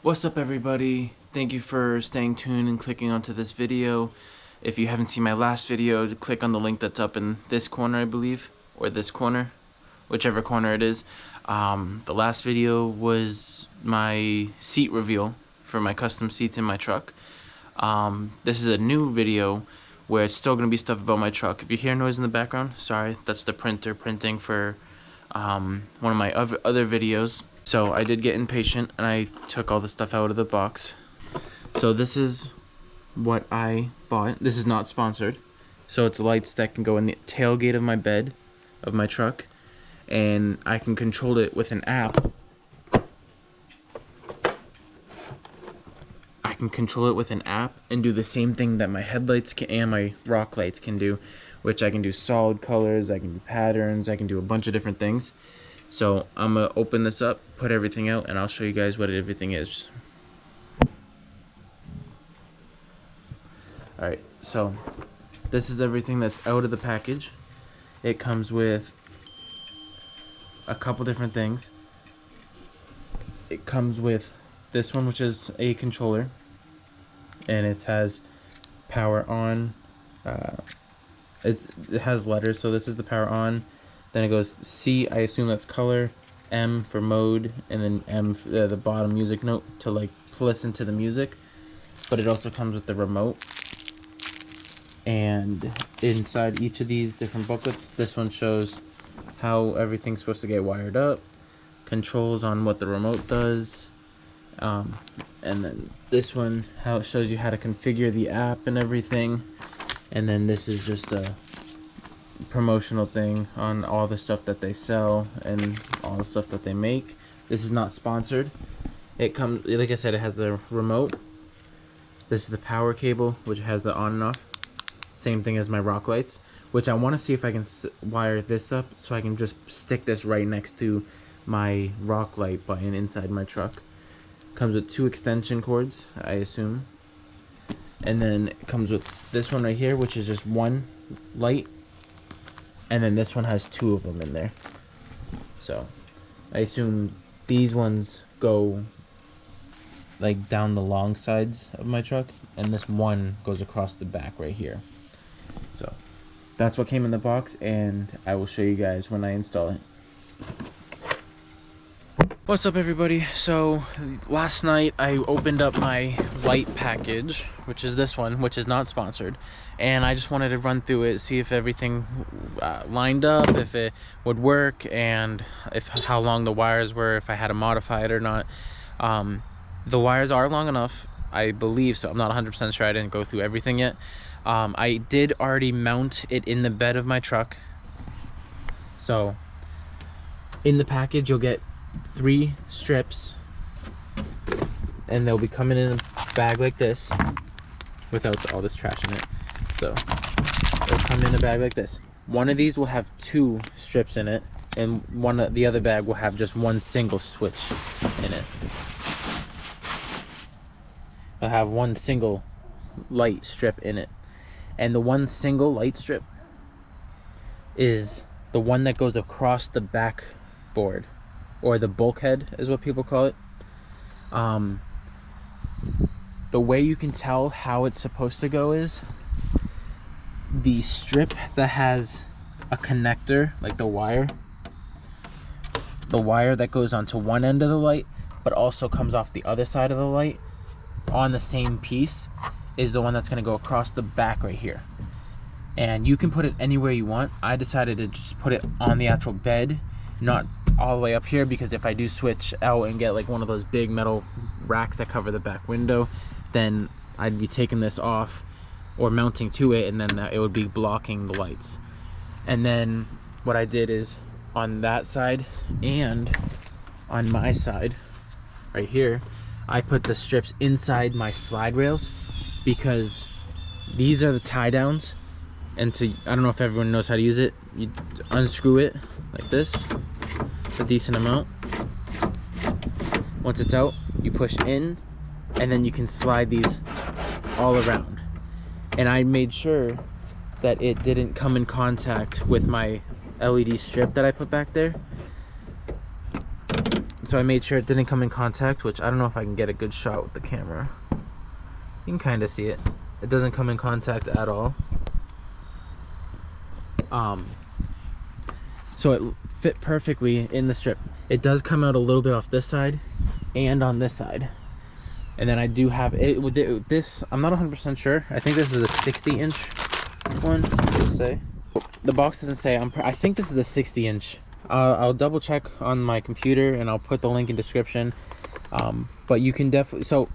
What's up, everybody? Thank you for staying tuned and clicking onto this video. If you haven't seen my last video, click on the link that's up in this corner, I believe, or this corner, whichever corner it is. The last video was my seat reveal for my custom seats in my truck. This is a new video where it's still going to be stuff about my truck. If you hear noise in the background, sorry, that's the printer printing for one of my other videos. So I did get impatient and I took all the stuff out of the box. So this is what I bought. This is not sponsored. So it's lights that can go in the tailgate of my bed of my truck, and I can control it with an app. I can control it with an app and do the same thing that my headlights can and my rock lights can do, which I can do solid colors, I can do patterns, I can do a bunch of different things. So I'm gonna open this up, put everything out, and I'll show you guys what everything is. Alright, so this is everything that's out of the package. It comes with a couple different things. It comes with this one, which is a controller, and it has power on. It has letters, so this is the power on. Then it goes C, I assume that's color, M for mode, and then M for the bottom music note to like listen to the music. But it also comes with the remote. And inside each of these different booklets, this one shows how everything's supposed to get wired up, controls on what the remote does, and then this one, how it shows you how to configure the app and everything. And then this is just a promotional thing on all the stuff that they sell and all the stuff that they make. This is not sponsored. It comes, like I said, it has the remote. This is the power cable, which has the on and off. Same thing as my rock lights, which I want to see if I can wire this up so I can just stick this right next to my rock light button inside my truck. Comes with 2 extension cords, I assume. And then it comes with this one right here, which is just one light. And then this one has 2 of them in there. So I assume these ones go like down the long sides of my truck, and this one goes across the back right here. So that's what came in the box, and I will show you guys when I install it. What's up, everybody? So last night I opened up my light package, which is this one, which is not sponsored, and I just wanted to run through it, see if everything lined up, if it would work, and if how long the wires were, if I had to modify it or not. The wires are long enough, I believe, so I'm not 100% sure. I didn't go through everything yet. I did already mount it in the bed of my truck. So in the package you'll get 3 strips, and they'll be coming in a bag like this without all this trash in it. So they'll come in a bag like this. One of these will have 2 strips in it, and the other bag will have just one single switch in it. I'll have one single light strip in it, and the one single light strip is the one that goes across the backboard, or the bulkhead is what people call it. The way you can tell how it's supposed to go is the strip that has a connector, like the wire that goes onto one end of the light but also comes off the other side of the light on the same piece, is the one that's going to go across the back right here. And you can put it anywhere you want. I decided to just put it on the actual bed, not all the way up here, because if I do switch out and get like one of those big metal racks that cover the back window, then I'd be taking this off or mounting to it, and then it would be blocking the lights. And then what I did is on that side and on my side right here, I put the strips inside my slide rails, because these are the tie downs. And I don't know if everyone knows how to use it. You unscrew it like this, a decent amount. Once it's out, you push in, and then you can slide these all around. And I made sure that it didn't come in contact with my LED strip that I put back there. So I made sure it didn't come in contact, which I don't know if I can get a good shot with the camera. You can kind of see it. It doesn't come in contact at all. So it fit perfectly in the strip. It does come out a little bit off this side and on this side. And then I do have it with this. I'm not 100% sure. I think this is a 60-inch one. Does it say? The box doesn't say. I think this is the 60-inch. I'll double check on my computer and I'll put the link in description. But you can definitely, so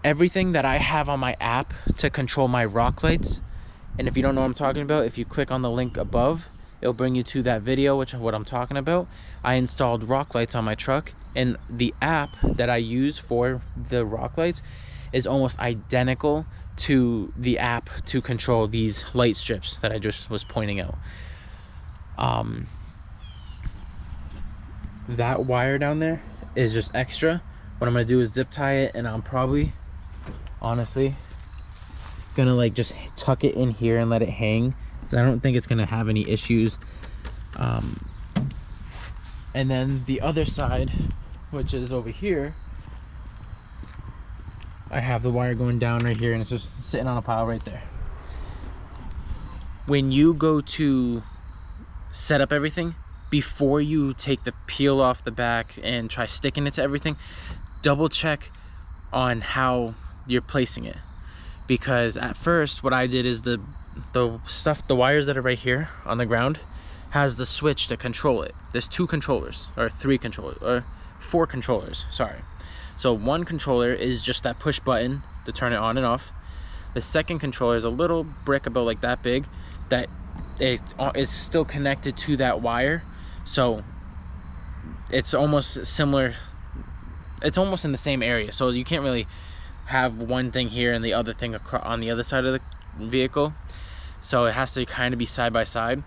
everything that I have on my app to control my rock lights, and if you don't know what I'm talking about, if you click on the link above, it'll bring you to that video, which is what I'm talking about. I installed rock lights on my truck, and the app that I use for the rock lights is almost identical to the app to control these light strips that I just was pointing out. That wire down there is just extra. What I'm gonna do is zip tie it, and I'm probably, honestly, gonna like just tuck it in here and let it hang. So I don't think it's gonna have any issues. And then the other side, which is over here, I have the wire going down right here, and it's just sitting on a pile right there. When you go to set up everything, before you take the peel off the back and try sticking it to everything, double check on how you're placing it. Because at first what I did is the wires that are right here on the ground has the switch to control it. There's 2 controllers, or 3 controllers, or 4 controllers, sorry. So one controller is just that push button to turn it on and off. The second controller is a little brick about like that big that it is still connected to that wire. So it's almost similar, it's almost in the same area. So you can't really have one thing here and the other thing on the other side of the vehicle. So it has to kind of be side by side,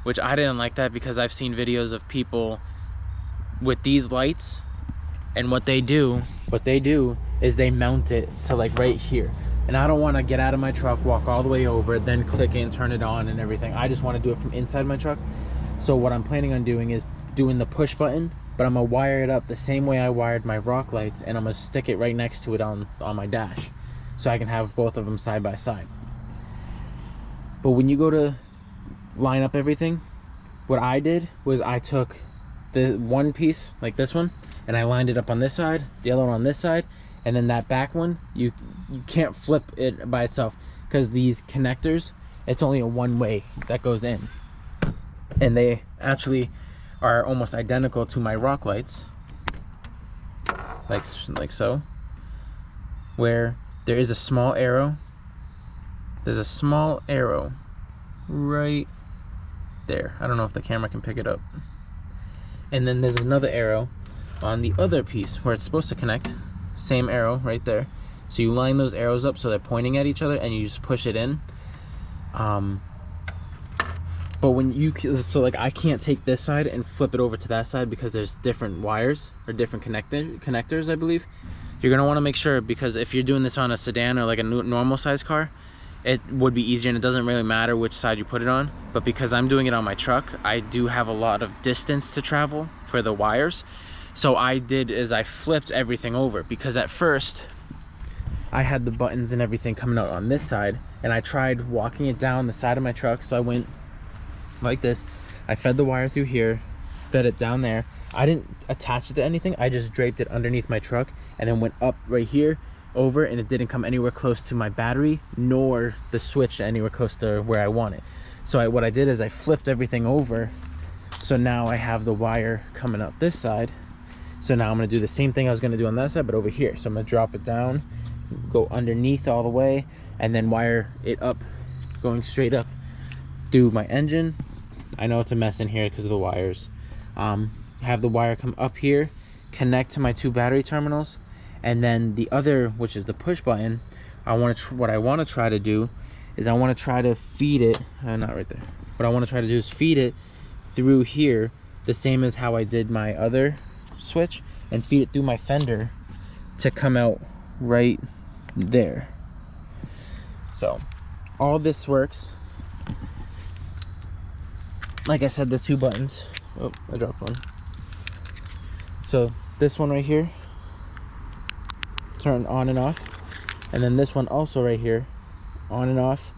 which I didn't like that, because I've seen videos of people with these lights, and what they do is they mount it to like right here. And I don't want to get out of my truck, walk all the way over, then click it and turn it on and everything. I just want to do it from inside my truck. So what I'm planning on doing is doing the push button, but I'm gonna wire it up the same way I wired my rock lights, and I'm gonna stick it right next to it on my dash, so I can have both of them side by side. But when you go to line up everything, what I did was I took the one piece, like this one, and I lined it up on this side, the other one on this side, and then that back one, you can't flip it by itself, because these connectors, it's only a one way that goes in. And they actually are almost identical to my rock lights, like so, where there is a small arrow. There's a small arrow right there. I don't know if the camera can pick it up. And then there's another arrow on the other piece where it's supposed to connect. Same arrow right there. So you line those arrows up so they're pointing at each other, and you just push it in. But when you, so like I can't take this side and flip it over to that side, because there's different wires or different connectors, I believe. You're gonna want to make sure, because if you're doing this on a sedan or like a normal size car, it would be easier, and it doesn't really matter which side you put it on. But because I'm doing it on my truck, I do have a lot of distance to travel for the wires. So I did is I flipped everything over, because at first I had the buttons and everything coming out on this side, and I tried walking it down the side of my truck. So I went like this, I fed the wire through here, fed it down there. I didn't attach it to anything, I just draped it underneath my truck, and then went up right here over, and it didn't come anywhere close to my battery, nor the switch anywhere close to where I want it. So what I did is I flipped everything over, so now I have the wire coming up this side. So now I'm going to do the same thing I was going to do on that side, but over here. So I'm going to drop it down, go underneath all the way, and then wire it up, going straight up through my engine. I know it's a mess in here because of the wires. Have the wire come up here, connect to my 2 battery terminals, and then the other, which is the push button, what I want to try to do is I want to try to feed it, not right there. What I want to try to do is feed it through here, the same as how I did my other switch, and feed it through my fender to come out right there. So all this works. Like I said, the 2 buttons. Oh, I dropped one. So this one right here, turn on and off, and then this one also right here, on and off,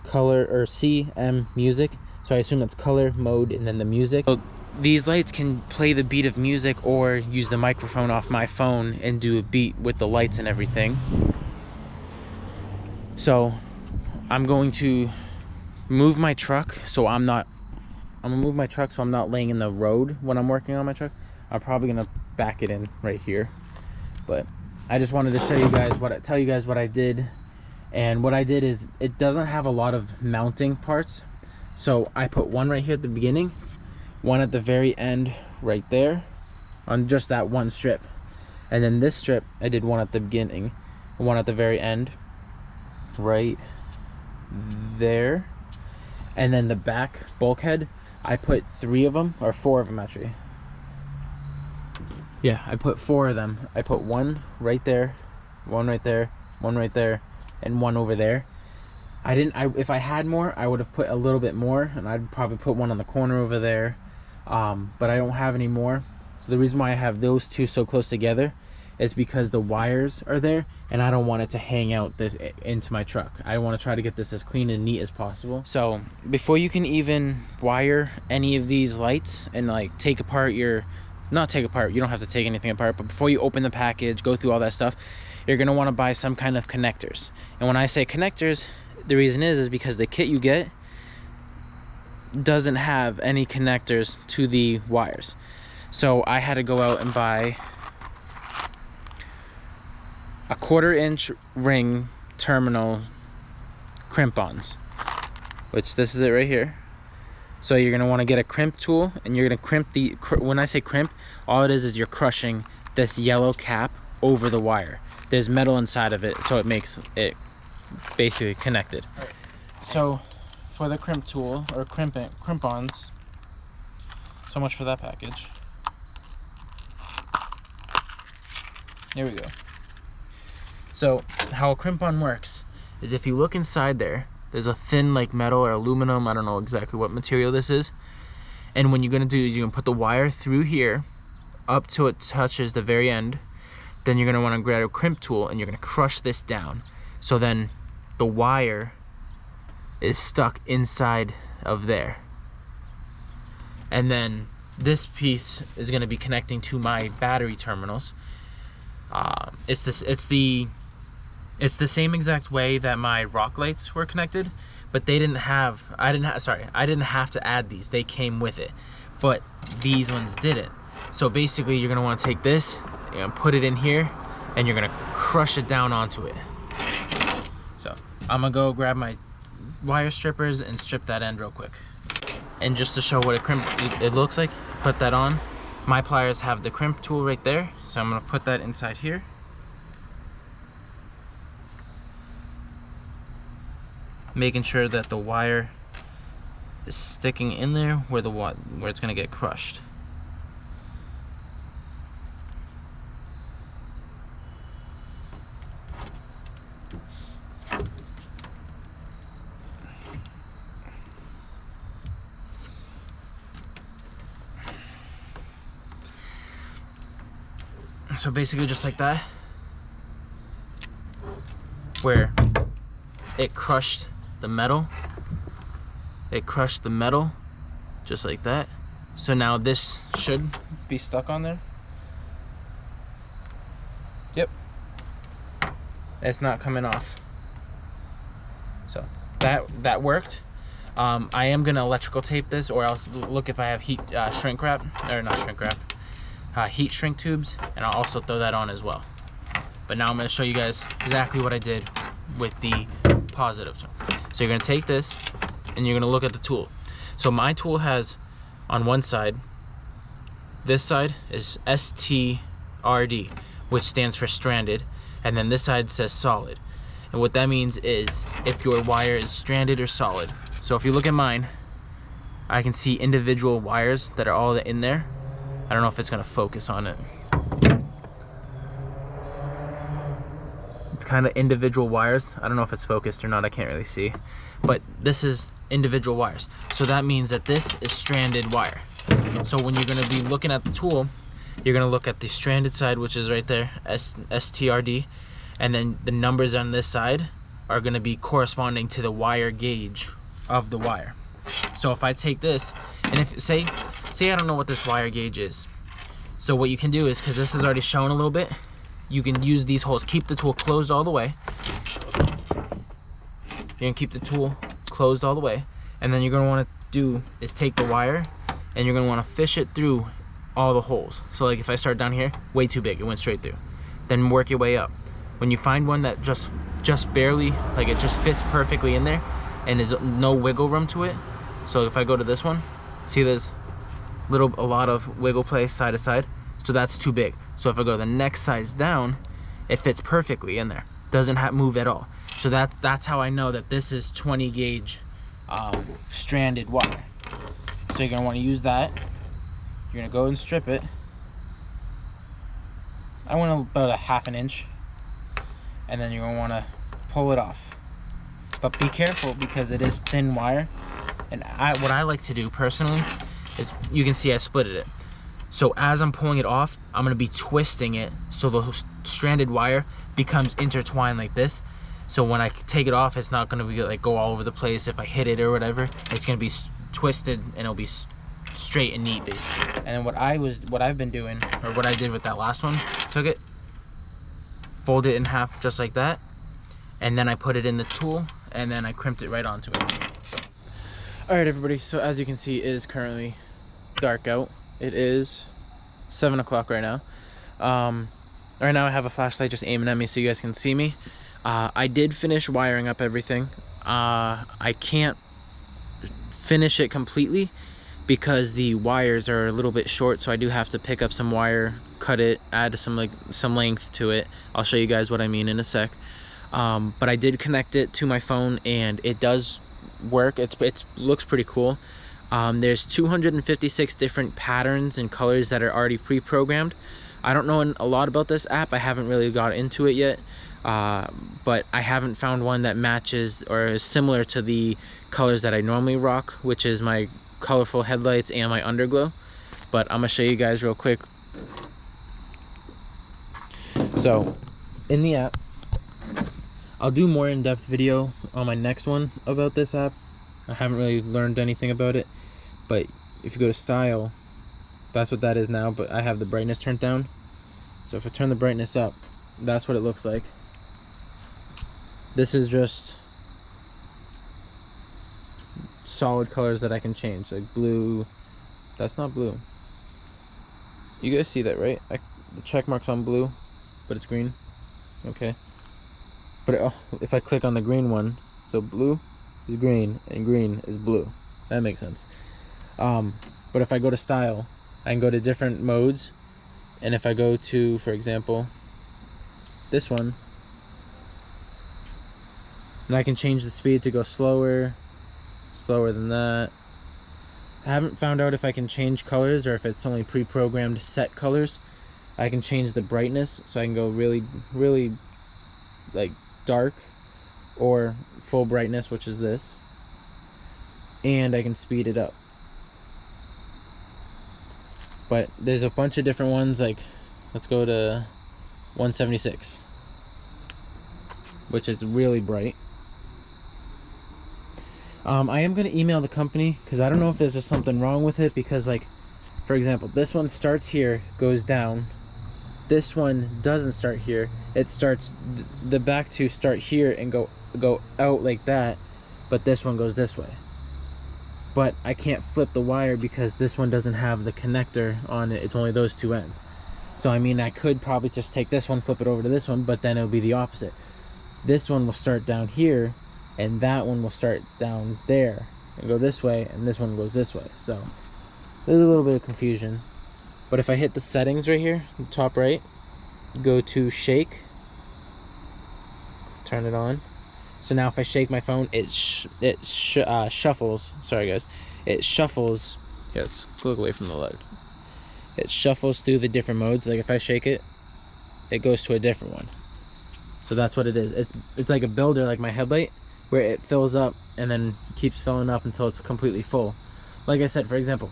color or CM music. So I assume that's color, mode, and then the music. So these lights can play the beat of music or use the microphone off my phone and do a beat with the lights and everything. So I'm going to move my truck so I'm gonna move my truck so I'm not laying in the road when I'm working on my truck. I'm probably gonna back it in right here, but I just wanted to show you guys tell you guys what I did. And what I did is, it doesn't have a lot of mounting parts, so I put one right here at the beginning, one at the very end right there on just that one strip, and then this strip I did one at the beginning, one at the very end right there, and then the back bulkhead I put 3 of them, or 4 of them actually. Yeah, I put 4 of them. I put one right there, one right there, one right there, and one over there. If I had more, I would have put a little bit more, and I'd probably put one on the corner over there, but I don't have any more. So the reason why I have those 2 so close together is because the wires are there, and I don't want it to hang out this into my truck. I want to try to get this as clean and neat as possible. So before you can even wire any of these lights and like take apart you don't have to take anything apart, but before you open the package, go through all that stuff, you're going to want to buy some kind of connectors. And when I say connectors, the reason is because the kit you get doesn't have any connectors to the wires. So I had to go out and buy a 1/4-inch ring terminal crimp-ons, which this is it right here. So you're going to want to get a crimp tool, and you're going to crimp when I say crimp, all it is you're crushing this yellow cap over the wire. There's metal inside of it, so it makes it basically connected. Right. So for the crimp tool, or crimp-ons, so much for that package. Here we go. So how a crimp-on works is, if you look inside there's a thin like metal or aluminum, I don't know exactly what material this is, and what you're gonna do is you're gonna put the wire through here up till it touches the very end. Then you're gonna want to grab a crimp tool and you're gonna crush this down, so then the wire is stuck inside of there, and then this piece is gonna be connecting to my battery terminals. It's the same exact way that my rock lights were connected, but I didn't have to add these. They came with it, but these ones didn't. So basically you're gonna want to take this, you're gonna put it in here, and you're gonna crush it down onto it. So I'm gonna go grab my wire strippers and strip that end real quick. And just to show what it looks like, put that on. My pliers have the crimp tool right there, so I'm gonna put that inside here. Making sure that the wire is sticking in there where it's gonna get crushed. So basically just like that, where it crushed the metal, just like that. So now this should be stuck on there. Yep, it's not coming off. So that worked. I am gonna electrical tape this, or else look if I have heat shrink wrap, or not shrink wrap, heat shrink tubes, and I'll also throw that on as well. But now I'm going to show you guys exactly what I did with the positive tone. So you're going to take this and you're going to look at the tool. So my tool has on one side, this side is STRD, which stands for stranded, and then this side says solid. And what that means is if your wire is stranded or solid. So if you look at mine, I can see individual wires that are all in there. I don't know if it's gonna focus on it. It's kind of individual wires. I don't know if it's focused or not, I can't really see. But this is individual wires. So that means that this is stranded wire. So when you're gonna be looking at the tool, you're gonna look at the stranded side, which is right there, STRD, and then the numbers on this side are gonna be corresponding to the wire gauge of the wire. So if I take this, and if say I don't know what this wire gauge is, so what you can do is, because this is already shown a little bit, you can use these holes. Keep the tool closed all the way. You're gonna keep the tool closed all the way, and then you're gonna want to do is take the wire and you're gonna want to fish it through all the holes. So like if I start down here, way too big, it went straight through. Then work your way up. When you find one that just barely, like it just fits perfectly in there and there's no wiggle room to it. So if I go to this one, see there's a lot of wiggle play side to side. So that's too big. So if I go the next size down, it fits perfectly in there. Doesn't move at all. So that's how I know that this is 20 gauge stranded wire. So you're gonna want to use that. You're gonna go and strip it. I want about a ½ an inch, and then you're gonna want to pull it off. But be careful because it is thin wire. And what I like to do personally is, you can see I split it. So as I'm pulling it off, I'm gonna be twisting it so the stranded wire becomes intertwined like this. So when I take it off, it's not gonna be like go all over the place. If I hit it or whatever, it's gonna be twisted and it'll be straight and neat basically. And then what I've been doing, or what I did with that last one, took it, fold it in half just like that, and then I put it in the tool and then I crimped it right onto it. So. All right, everybody, so as you can see, it is currently dark out. It is 7 o'clock right now. Right now I have a flashlight just aiming at me so you guys can see me. I did finish wiring up everything. I can't finish it completely because the wires are a little bit short, so I do have to pick up some wire, cut it, add some length to it. I'll show you guys what I mean in a sec. But I did connect it to my phone and it does work. It looks pretty cool. There's 256 different patterns and colors that are already pre-programmed. I don't know a lot about this app. I haven't really got into it yet, but I haven't found one that matches or is similar to the colors that I normally rock, which is my colorful headlights and my underglow. But I'm gonna show you guys real quick. So in the app, I'll do more in-depth video on my next one about this app. I haven't really learned anything about it, but if you go to style, that's what that is now, but I have the brightness turned down. So if I turn the brightness up, that's what it looks like. This is just solid colors that I can change, like blue. That's not blue. You guys see that, right? The check mark's on blue, but it's green. Okay. But if I click on the green one, so blue is green and green is blue. That makes sense. But if I go to style, I can go to different modes, and if I go to, for example, this one, and I can change the speed to go slower than that. I haven't found out if I can change colors or if it's only pre-programmed set colors. I can change the brightness, so I can go really like dark or full brightness, which is this, and I can speed it up. But there's a bunch of different ones, like let's go to 176, which is really bright. I am going to email the company because I don't know if there's just something wrong with it, because like, for example, this one starts here, goes down. This one doesn't start here. It starts, the back two start here and go out like that, but this one goes this way. But I can't flip the wire because this one doesn't have the connector on it. It's only those two ends. So I mean, I could probably just take this one, flip it over to this one, but then it'll be the opposite. This one will start down here and that one will start down there and go this way, and this one goes this way. So there's a little bit of confusion. But if I hit the settings right here, the top right, go to shake, turn it on. So now if I shake my phone, it shuffles. Sorry guys, it shuffles. Yeah, let's look away from the light. It shuffles through the different modes. Like if I shake it, it goes to a different one. So that's what it is. It's like a builder, like my headlight, where it fills up and then keeps filling up until it's completely full. Like I said, for example,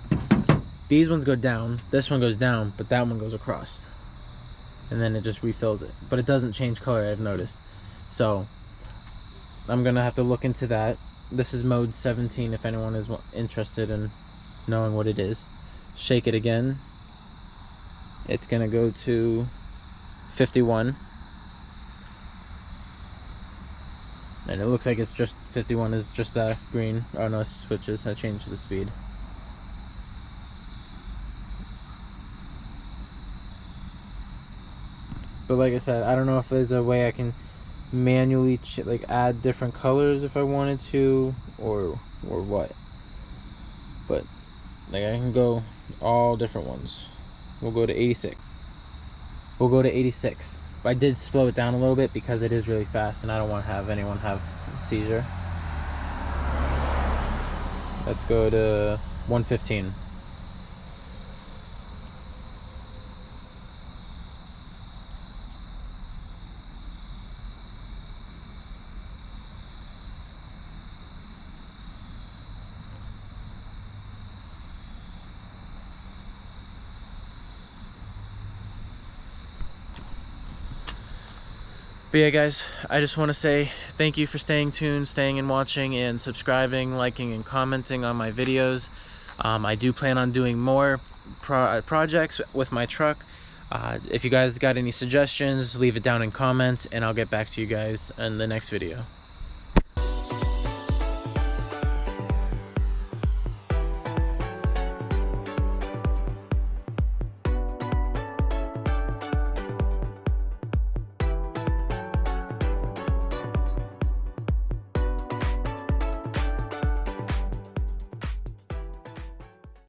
These ones go down, this one goes down, but that one goes across. And then it just refills it. But it doesn't change color, I've noticed. So I'm gonna have to look into that. This is mode 17 if anyone is interested in knowing what it is. Shake it again. It's gonna go to 51. And it looks like it's just 51 is just that green. Oh no, it switches. I changed the speed. But like I said, I don't know if there's a way I can manually like add different colors if I wanted to, or what. But like I can go all different ones. We'll go to 86. We'll go to 86. I did slow it down a little bit because it is really fast and I don't want to have anyone have a seizure. Let's go to 115. But yeah guys, I just want to say thank you for staying tuned, staying and watching, and subscribing, liking, and commenting on my videos. I do plan on doing more projects with my truck. If you guys got any suggestions, leave it down in comments and I'll get back to you guys in the next video.